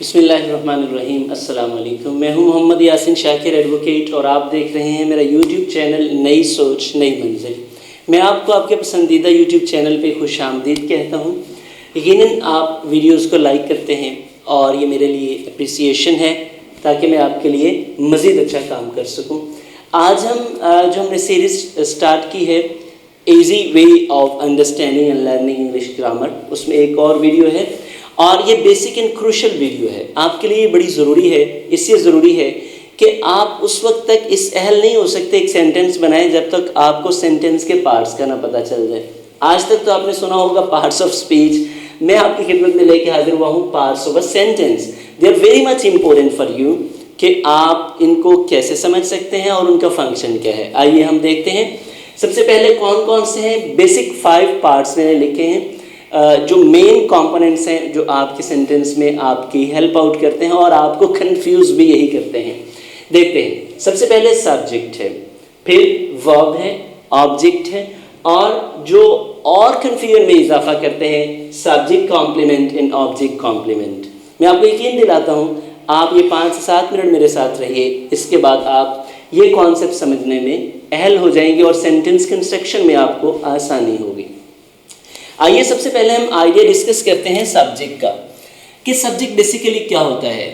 बिस्मिल्लाहिर्रहमानिर्रहीम। अस्सलाम वालेकुम। मैं हूं मोहम्मद यासिन शाकिर एडवोकेट और आप देख रहे हैं मेरा यूट्यूब चैनल नई सोच नई मंजिल। मैं आपको आपके पसंदीदा यूट्यूब चैनल पे खुशामदीद कहता हूं। यकीनन आप वीडियोस को लाइक करते हैं और ये मेरे लिए अप्रिसिएशन है ताकि मैं आपके लिए मज़ीद अच्छा काम कर सकूं। आज हम जो हमने सीरीज़ स्टार्ट की है easy way of understanding and learning English grammar, उसमें एक और वीडियो है और ये बेसिक एंड क्रूशल वीडियो है। आपके लिए बड़ी ज़रूरी है, इसलिए ज़रूरी है कि आप उस वक्त तक इस अहल नहीं हो सकते एक सेंटेंस बनाएं जब तक आपको सेंटेंस के पार्ट्स का ना पता चल जाए। आज तक तो आपने सुना होगा पार्ट्स ऑफ स्पीच, मैं आपकी खिदमत में लेके हाजिर हुआ हूँ parts of a sentence. They are very much important for you कि आप इनको कैसे समझ सकते हैं और उनका फंक्शन क्या है। आइए हम देखते हैं सबसे पहले कौन कौन से हैं। बेसिक 5 पार्ट्स मैंने लिखे हैं जो मेन कंपोनेंट्स हैं जो आपके सेंटेंस में आपकी हेल्प आउट करते हैं और आपको कंफ्यूज भी यही करते हैं। देखते हैं। सबसे पहले सब्जेक्ट है, फिर वर्ब है, ऑब्जेक्ट है और जो और कंफ्यूजन में इजाफा करते हैं subject complement and object complement. मैं आपको यकीन दिलाता हूँ आप ये 5 से 7 मिनट मेरे साथ रहिए, इसके बाद आप ये कॉन्सेप्ट समझने में अहल हो जाएंगे और सेंटेंस कंस्ट्रक्शन में आपको आसानी होगी। आइए सबसे पहले हम आइडिया डिस्कस करते हैं सब्जेक्ट का कि सब्जेक्ट बेसिकली क्या होता है।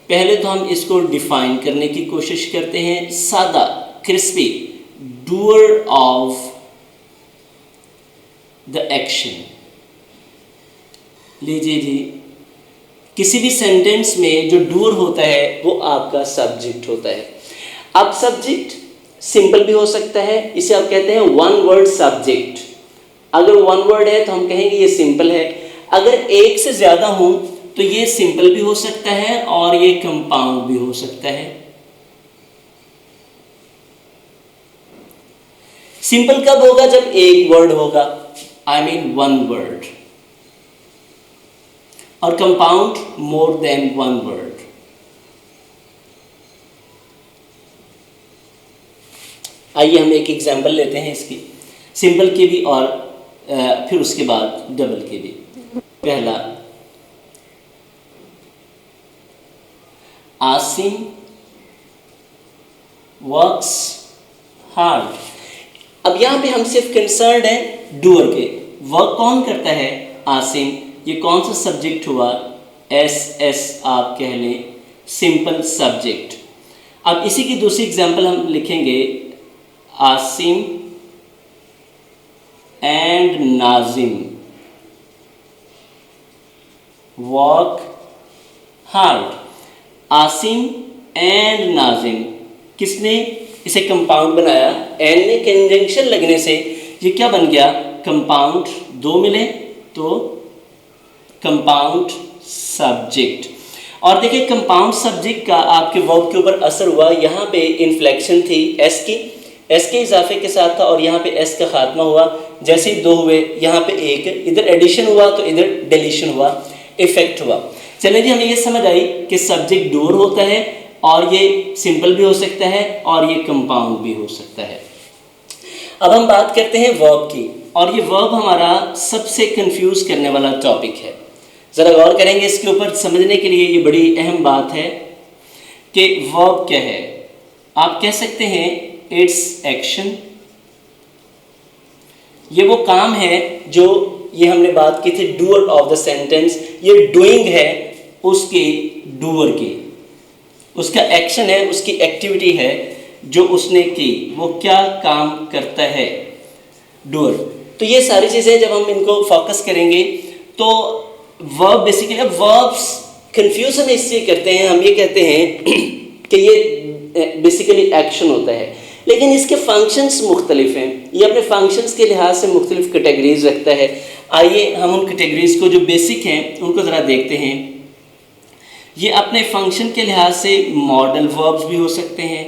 पहले तो हम इसको डिफाइन करने की कोशिश करते हैं। सादा crispy doer of the action. लीजिए जी, किसी भी सेंटेंस में जो डूअर होता है वो आपका सब्जेक्ट होता है। अब सब्जेक्ट सिंपल भी हो सकता है, इसे आप कहते हैं वन वर्ड सब्जेक्ट। अगर वन वर्ड है तो हम कहेंगे ये सिंपल है। अगर एक से ज़्यादा हो तो ये सिंपल भी हो सकता है और ये कंपाउंड भी हो सकता है। सिंपल कब होगा? जब एक वर्ड होगा, आई मीन वन वर्ड, और compound more than one word. आइए हम एक एग्जाम्पल लेते हैं इसकी, सिंपल के भी और फिर उसके बाद डबल के भी। पहला, आसिम वर्क्स हार्ड। अब यहाँ पे हम सिर्फ कंसर्न है डूअर के। वर्क कौन करता है? आसिम। ये कौन सा सब्जेक्ट हुआ? एस आप कह लें, सिंपल सब्जेक्ट। अब इसी की दूसरी एग्जाम्पल हम लिखेंगे, Asim and Nazim work hard. Asim and Nazim, किसने इसे कंपाउंड बनाया? एंड ने कंजंक्शन लगने से ये क्या बन गया? कंपाउंड। दो मिले तो कंपाउंड सब्जेक्ट। और देखिए कंपाउंड सब्जेक्ट का आपके वर्ब के ऊपर असर हुआ। यहाँ पे इन्फ्लेक्शन थी एस के इजाफे के साथ था और यहाँ पे एस का खात्मा हुआ। जैसे ही 2 हुए, यहाँ पे एक, इधर एडिशन हुआ तो इधर डिलीशन हुआ, इफेक्ट हुआ। चलिए जी, हमें ये समझ आई कि सब्जेक्ट डूअर होता है और ये सिंपल भी हो सकता है और ये कंपाउंड भी हो सकता है। अब हम बात करते हैं वर्ब की, और ये वर्ब हमारा सबसे कंफ्यूज करने वाला टॉपिक है। ज़रा गौर करेंगे इसके ऊपर, समझने के लिए ये बड़ी अहम बात है कि वर्ब क्या है। आप कह सकते हैं इट्स एक्शन। ये वो काम है जो, ये हमने बात की थी डूअर ऑफ द सेंटेंस, ये डूइंग है उसके डूअर की, उसका एक्शन है, उसकी एक्टिविटी है जो उसने की, वो क्या काम करता है, डूअर। तो ये सारी चीज़ें जब हम इनको फोकस करेंगे तो वर्ब बेसिकली, अब वर्ब्स कंफ्यूज हम इससे करते हैं, हम ये कहते हैं कि ये बेसिकली एक्शन होता है, लेकिन इसके फंक्शंस मुख्तलिफ हैं। ये अपने फंक्शंस के लिहाज से मुख्तलिफ कैटेगरीज रखता है। आइए हम उन कैटेगरीज को जो बेसिक हैं उनको ज़रा देखते हैं। ये अपने फंक्शन के लिहाज से मॉडल वर्ब्स भी हो सकते हैं,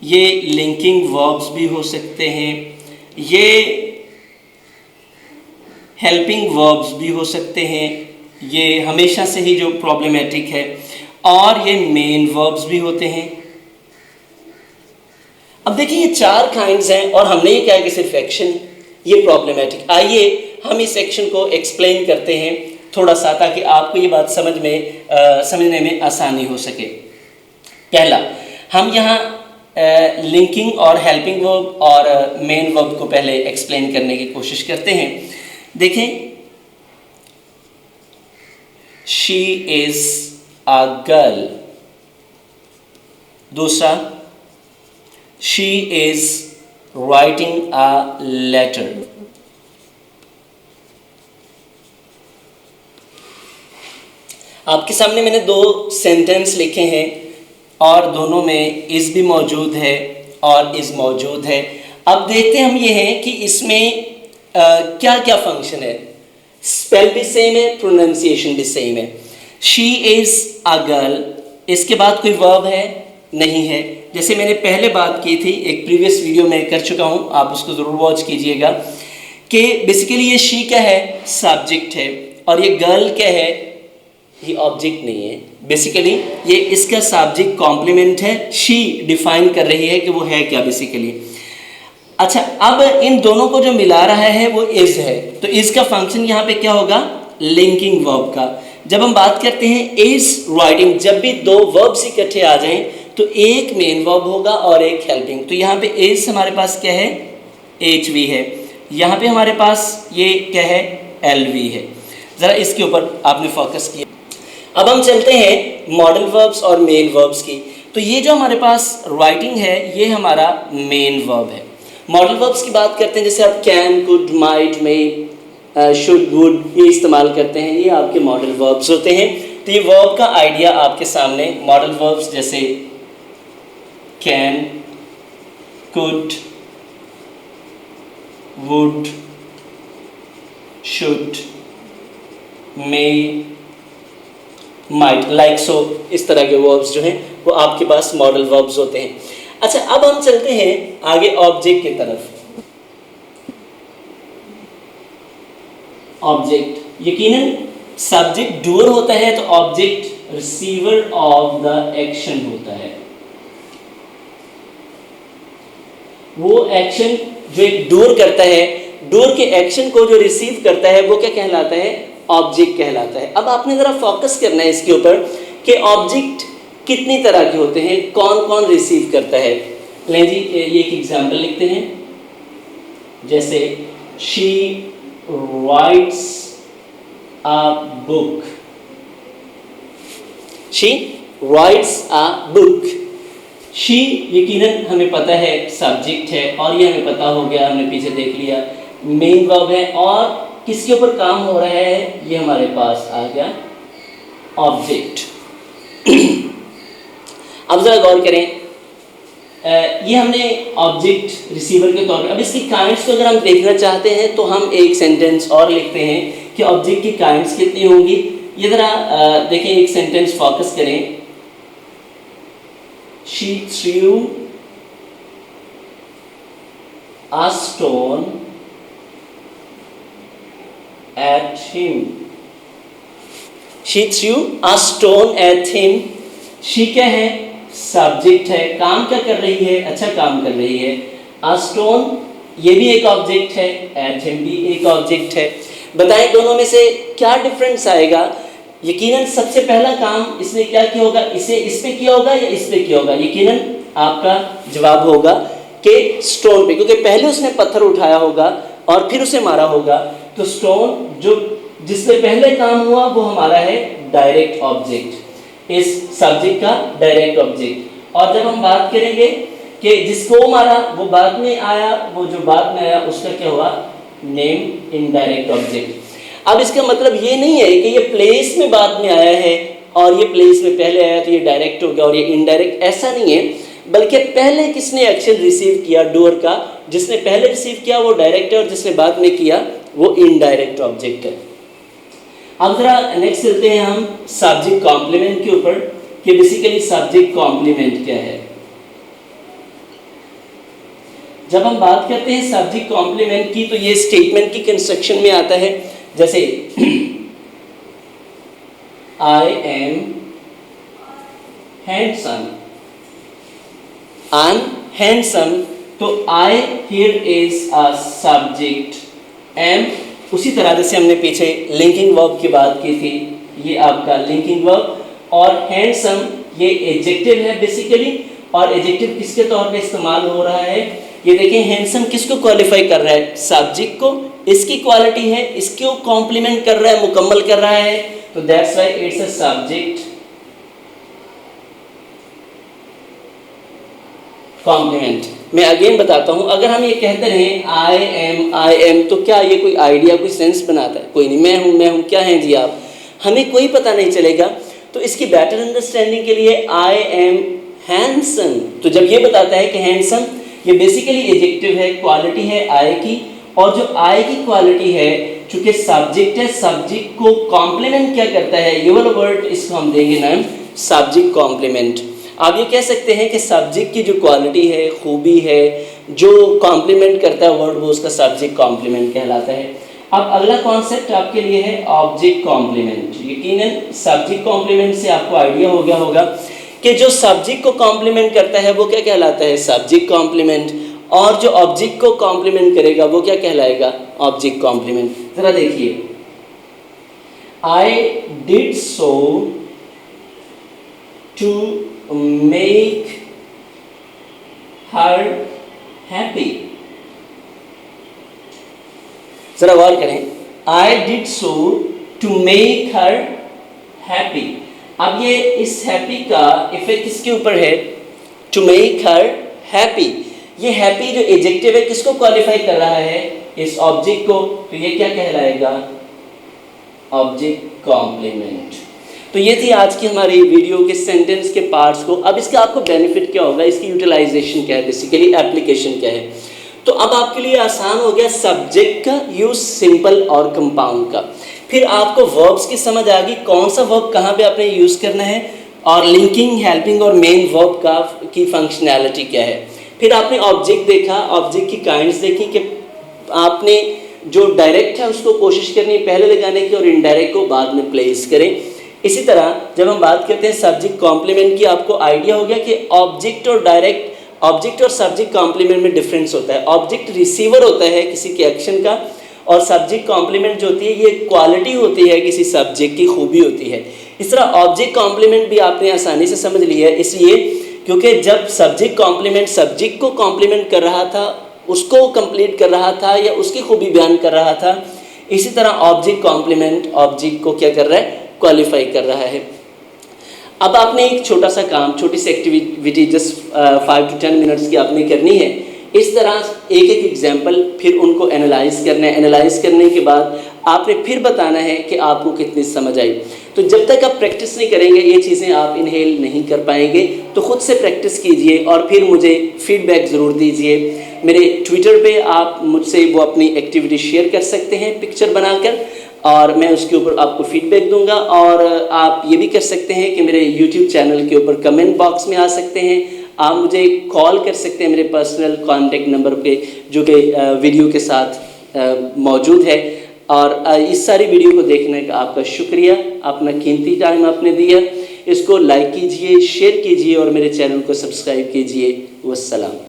ये लिंकिंग वर्ब्स भी हो सकते हैं, ये हेल्पिंग वर्ब्स भी हो सकते हैं, ये हमेशा से ही जो प्रॉब्लमेटिक है, और ये मेन वर्ब्स भी होते हैं। अब देखिए ये 4 काइंड्स हैं और हमने ये कहा कि सिर्फ एक्शन, ये प्रॉब्लमेटिक। आइए हम इस एक्शन को एक्सप्लेन करते हैं थोड़ा सा, ताकि आपको ये बात समझने में आसानी हो सके। पहला, हम यहाँ लिंकिंग और हेल्पिंग वर्ब और मेन वर्ब को पहले एक्सप्लेन करने की कोशिश करते हैं। देखें, शी इज अ गर्ल। दूसरा, she is writing a letter. आपके सामने मैंने दो सेंटेंस लिखे हैं और दोनों में इज भी मौजूद है और इज मौजूद है। अब देखते हम ये हैं कि इसमें क्या क्या फंक्शन है। स्पेल भी सेम है, प्रोनाउंसिएशन भी सेम है। शी इज अ गर्ल, इसके बाद कोई वर्ब है? नहीं है। जैसे मैंने पहले बात की थी, एक प्रीवियस वीडियो में कर चुका हूँ, आप उसको ज़रूर वॉच कीजिएगा, कि बेसिकली ये शी क्या है? सब्जेक्ट है। और ये गर्ल क्या है? ये ऑब्जेक्ट नहीं है। बेसिकली ये इसका सब्जेक्ट कॉम्प्लीमेंट है। शी डिफाइन कर रही है कि वो है क्या बेसिकली। अच्छा, अब इन दोनों को जो मिला रहा है वो इज है, तो इज का फंक्शन यहाँ पे क्या होगा? लिंकिंग वर्ब का। जब हम बात करते हैं इज राइटिंग, जब भी दो वर्ब्स इकट्ठे आ जाएं तो एक मेन वर्ब होगा और एक हेल्पिंग। तो यहाँ पे इज हमारे पास क्या है? HV है। यहाँ पे हमारे पास ये क्या है? LV है। ज़रा इसके ऊपर आपने फोकस किया। अब हम चलते हैं मॉडल वर्ब्स और मेन वर्ब्स की। तो ये जो हमारे पास राइटिंग है, ये हमारा मेन वर्ब है। मॉडल वर्ब्स की बात करते हैं, जैसे आप can, could, might, may, should, would, ये इस्तेमाल करते हैं, ये आपके मॉडल वर्ब्स होते हैं। तो ये वर्ब का आइडिया आपके सामने, मॉडल वर्ब्स जैसे can, could, would, should, may, might, like, so, इस तरह के वर्ब्स जो हैं वो आपके पास मॉडल वर्ब्स होते हैं। अच्छा, अब हम चलते हैं आगे ऑब्जेक्ट की तरफ। ऑब्जेक्ट यकीनन सब्जेक्ट डूअर होता है, तो object receiver of the action होता है। वो एक्शन जो एक डूअर करता है, डूअर के एक्शन को जो रिसीव करता है वो क्या कहलाता है? ऑब्जेक्ट कहलाता है। अब आपने ज़रा फोकस करना है इसके ऊपर कि ऑब्जेक्ट कितनी तरह के होते हैं, कौन कौन रिसीव करता है। लें जी, ये एक एग्जाम्पल लिखते हैं, जैसे she writes a book. She writes a book. She यकीनन हमें पता है सब्जेक्ट है, और ये हमें पता हो गया, हमने पीछे देख लिया, मेन वर्ब है। और किसके ऊपर काम हो रहा है? ये हमारे पास आ गया ऑब्जेक्ट। अब जरा गौर करें, ये हमने ऑब्जेक्ट रिसीवर के तौर पे। अब इसकी काइंड्स को अगर हम देखना चाहते हैं तो हम एक सेंटेंस और लिखते हैं कि ऑब्जेक्ट की काइंड्स कितनी होंगी। ये जरा देखें, एक सेंटेंस फोकस करें। She through a stone at him. She threw a stone at him. She क्या है? सब्जेक्ट है। काम क्या कर रही है? अच्छा काम कर रही है। A stone ये भी एक ऑब्जेक्ट है, at him भी एक ऑब्जेक्ट है। बताएं दोनों में से क्या डिफरेंस आएगा? यकीनन सबसे पहला काम इसने क्या किया होगा? इसे इस पे किया होगा या इस पे किया होगा? यकीनन आपका जवाब होगा कि स्टोन पे, क्योंकि पहले उसने पत्थर उठाया होगा और फिर उसे मारा होगा। तो स्टोन जो जिससे पहले काम हुआ वो हमारा है डायरेक्ट ऑब्जेक्ट, इस सब्जेक्ट का डायरेक्ट ऑब्जेक्ट। और जब हम बात करेंगे कि जिसको मारा वो बाद में आया, वो जो बाद में आया उसका क्या हुआ? Name indirect object. अब इसका मतलब ये नहीं है कि ये प्लेस में बाद में आया है और ये प्लेस में पहले आया तो ये डायरेक्ट हो गया और ये इनडायरेक्ट, ऐसा नहीं है। बल्कि पहले किसने एक्शन रिसीव किया? डूअर का। जिसने पहले रिसीव किया वो डायरेक्ट है और जिसने बाद में किया वो इनडायरेक्ट ऑब्जेक्ट है। अब जरा नेक्स्ट चलते हैं हम सब्जेक्ट कॉम्प्लीमेंट के ऊपर कि बेसिकली सब्जेक्ट कॉम्प्लीमेंट क्या है। जब हम बात करते हैं सब्जेक्ट कॉम्प्लीमेंट की तो ये स्टेटमेंट की कंस्ट्रक्शन में आता है, जैसे I am handsome, I am handsome, तो I here is a subject, am उसी तरह जैसे हमने पीछे लिंकिंग वर्ब की बात की थी, ये आपका लिंकिंग वर्ब, और हैंडसम ये एडजेक्टिव है बेसिकली, और एडजेक्टिव किसके तौर पे इस्तेमाल हो रहा है, ये देखिए हैंडसम किसको क्वालिफाई कर रहा है, सब्जेक्ट को, इसकी क्वालिटी है, इसको कॉम्प्लीमेंट कर रहा है, मुकम्मल कर रहा है, तो that's why it's a subject complement. मैं अगेन बताता हूं, अगर हम ये कहते रहे आई एम, तो क्या ये कोई आइडिया, कोई सेंस बनाता है? कोई नहीं। मैं हूं, क्या हैं जी आप, हमें कोई पता नहीं चलेगा। तो इसकी बेटर अंडरस्टैंडिंग के लिए आई एम हैंडसम, तो जब ये बताता है कि हैंडसम, ये बेसिकली एडजेक्टिव है, क्वालिटी है आई की, और जो आई की क्वालिटी है, चूंकि सब्जेक्ट है, सब्जेक्ट को कॉम्प्लीमेंट क्या करता है, ये वाला वर्ड इसको हम देंगे नाम सब्जेक्ट कॉम्प्लीमेंट। आप ये कह सकते हैं कि सब्जेक्ट की जो क्वालिटी है, खूबी है, जो कॉम्प्लीमेंट करता है वर्ड, वो उसका सब्जेक्ट कॉम्प्लीमेंट कहलाता है। अब अगला कॉन्सेप्ट आपके लिए है ऑब्जेक्ट कॉम्प्लीमेंट। यकीनन सब्जेक्ट कॉम्प्लीमेंट से आपको आइडिया हो गया होगा कि जो सब्जेक्ट को कॉम्प्लीमेंट करता है वो क्या कहलाता है, सब्जेक्ट कॉम्प्लीमेंट, और जो ऑब्जेक्ट को कॉम्प्लीमेंट करेगा वो क्या कहलाएगा, ऑब्जेक्ट कॉम्प्लीमेंट। जरा देखिए, I did so to make her happy. जरा गौर करें, I did so to make her happy. अब ये इस हैप्पी का इफेक्ट किसके ऊपर है, टू मेक हर हैप्पी। ये हैप्पी जो एडजेक्टिव है किसको क्वालिफाई कर रहा है, इस ऑब्जेक्ट को, तो ये क्या कहलाएगा, ऑब्जेक्ट कॉम्प्लीमेंट। तो ये थी आज की हमारी वीडियो के सेंटेंस के पार्ट्स को। अब इसका आपको बेनिफिट क्या होगा, इसकी यूटिलाइजेशन क्या है, बेसिकली एप्लीकेशन क्या है। तो अब आपके लिए आसान हो गया सब्जेक्ट का यूज, सिंपल और कंपाउंड का। फिर आपको वर्ब्स की समझ आ गई, कौन सा वर्ब कहाँ पे आपने यूज़ करना है, और लिंकिंग, हेल्पिंग और मेन वर्ब का की फंक्शनैलिटी क्या है। फिर आपने ऑब्जेक्ट देखा, ऑब्जेक्ट की काइंड्स देखी कि आपने जो डायरेक्ट है उसको कोशिश करनी है पहले लगाने की, और इनडायरेक्ट को बाद में प्लेस करें। इसी तरह जब हम बात करते हैं सब्जेक्ट कॉम्प्लीमेंट की, आपको आइडिया हो गया कि ऑब्जेक्ट और डायरेक्ट, ऑब्जेक्ट और सब्जेक्ट कॉम्प्लीमेंट में डिफरेंस होता है। ऑब्जेक्ट रिसीवर होता है किसी के एक्शन का, और सब्जेक्ट कॉम्प्लीमेंट जो होती है ये क्वालिटी होती है, किसी सब्जेक्ट की खूबी होती है। इस तरह ऑब्जेक्ट कॉम्प्लीमेंट भी आपने आसानी से समझ लिया है, इसलिए क्योंकि जब सब्जेक्ट कॉम्प्लीमेंट सब्जेक्ट को कॉम्प्लीमेंट कर रहा था, उसको कंप्लीट कर रहा था या उसकी खूबी बयान कर रहा था, इसी तरह ऑब्जेक्ट कॉम्प्लीमेंट ऑब्जेक्ट को क्या कर रहा है, क्वालिफाई कर रहा है। अब आपने एक छोटा सा काम, छोटी सी एक्टिविटी जस्ट 5 to 10 मिनट्स की आपने करनी है। इस तरह एक एक एग्जाम्पल, फिर उनको एनालाइज करना है। एनालाइज करने के बाद आपने फिर बताना है कि आपको कितनी समझ आई। तो जब तक आप प्रैक्टिस नहीं करेंगे ये चीज़ें आप इनहेल नहीं कर पाएंगे। तो ख़ुद से प्रैक्टिस कीजिए और फिर मुझे फीडबैक ज़रूर दीजिए। मेरे ट्विटर पे आप मुझसे वो अपनी एक्टिविटी शेयर कर सकते हैं पिक्चर बनाकर, और मैं उसके ऊपर आपको फीडबैक दूंगा। और आप ये भी कर सकते हैं कि मेरे यूट्यूब चैनल के ऊपर कमेंट बॉक्स में आ सकते हैं। आप मुझे कॉल कर सकते हैं मेरे पर्सनल कॉन्टेक्ट नंबर पे, जो कि वीडियो के साथ मौजूद है। और इस सारी वीडियो को देखने का आपका शुक्रिया, अपना कीमती टाइम आपने दिया। इसको लाइक कीजिए, शेयर कीजिए और मेरे चैनल को सब्सक्राइब कीजिए। वस्सलाम।